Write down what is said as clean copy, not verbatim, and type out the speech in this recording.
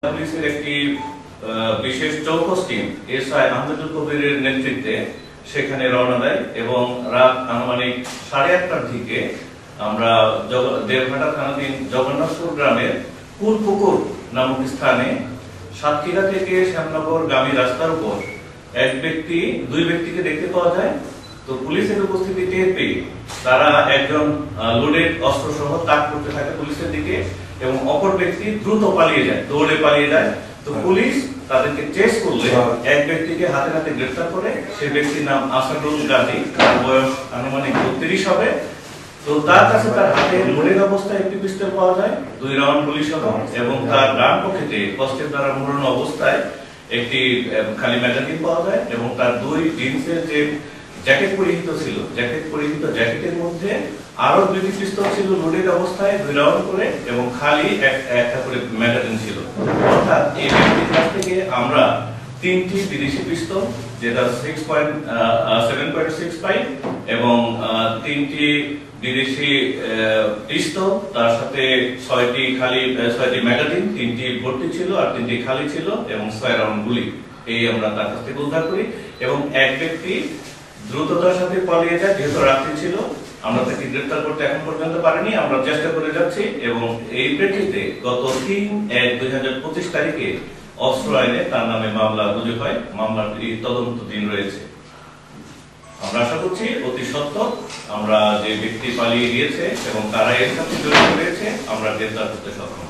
পুলিশের একটি বিশেষ চৌকস টিম এসআই আহমেদুল কবিরের নেতৃত্বে সেখানে রওনা দেয় এবং রাত আনুমানিক 8:30টার দিকে আমরা দেবঘাটা থানাধীন জগন্নাথপুর গ্রামের কুলপুকুর নামক স্থানে সাতক্ষীরা থেকে শ্যামনগর গামী রাস্তার উপর দুই ব্যক্তিকে দেখতে পাওয়া যায়। তো পুলিশের উপস্থিতি টের পেয়ে তারা একজন লোডেড অস্ত্র সহ তাক করতে থাকে পুলিশের দিকে এবং অপর ব্যক্তি দ্রুত দৌড়ে পালিয়ে যায়। তো পুলিশ তাদেরকে চেস করলে এক ব্যক্তিকে হাতে হাতে গ্রেফতার করে। সেই ব্যক্তির নাম আসাদুল গাজী, তার বয়স আনুমানিক 32 হবে। তো তার কাছে তার হাতে লোডেড অবস্থায় একটি পিস্তল পাওয়া যায়, 2 রাউন্ড গুলি সহ, এবং তার ডান পকেটে কষ্টের দ্বারা মোড়ানো অবস্থায় একটি খালি ম্যাগাজিন পাওয়া যায় এবং তার 2 জিন্সের যে জ্যাকেট পরিহিত জ্যাকেটের মধ্যে আরো 2টি পিস্তল ছিল লোডেড অবস্থায় 2 রাউন্ড করে এবং খালি একটা করে ম্যাগাজিন ছিল। অর্থাৎ এই ব্যক্তির কাছ থেকে আমরা 3টি বিদেশি পিস্তল যেটা 7.65 এবং 3টি বিদেশি পিস্তল, তার সাথে 6টি ম্যাগাজিন, 3টি ভর্তি ছিল আর 3টি খালি ছিল এবং 6 রাউন্ড গুলি এই আমরা তার কাছ থেকে উদ্ধার করি। এবং এক ব্যক্তি দ্রুততার সাথে পালিয়ে যায়, যেহেতু রাত্রি ছিল। আমরা তাকে গ্রেফতার করতে এখন পর্যন্ত পারিনি, আমরা চেষ্টা করে যাচ্ছি। এবং এই প্রেক্ষিতে গত 3/1/2025 তারিখে অস্ত্র আইনে তার নামে মামলা রুজু হয়। মামলাটি তদন্তাধীন রয়েছে। আমরা আশা করছি অতি সত্বর আমরা যে ব্যক্তি পালিয়ে গিয়েছে এবং তারা এর সাথে জড়িত রয়েছে আমরা গ্রেফতার করতে সক্ষম।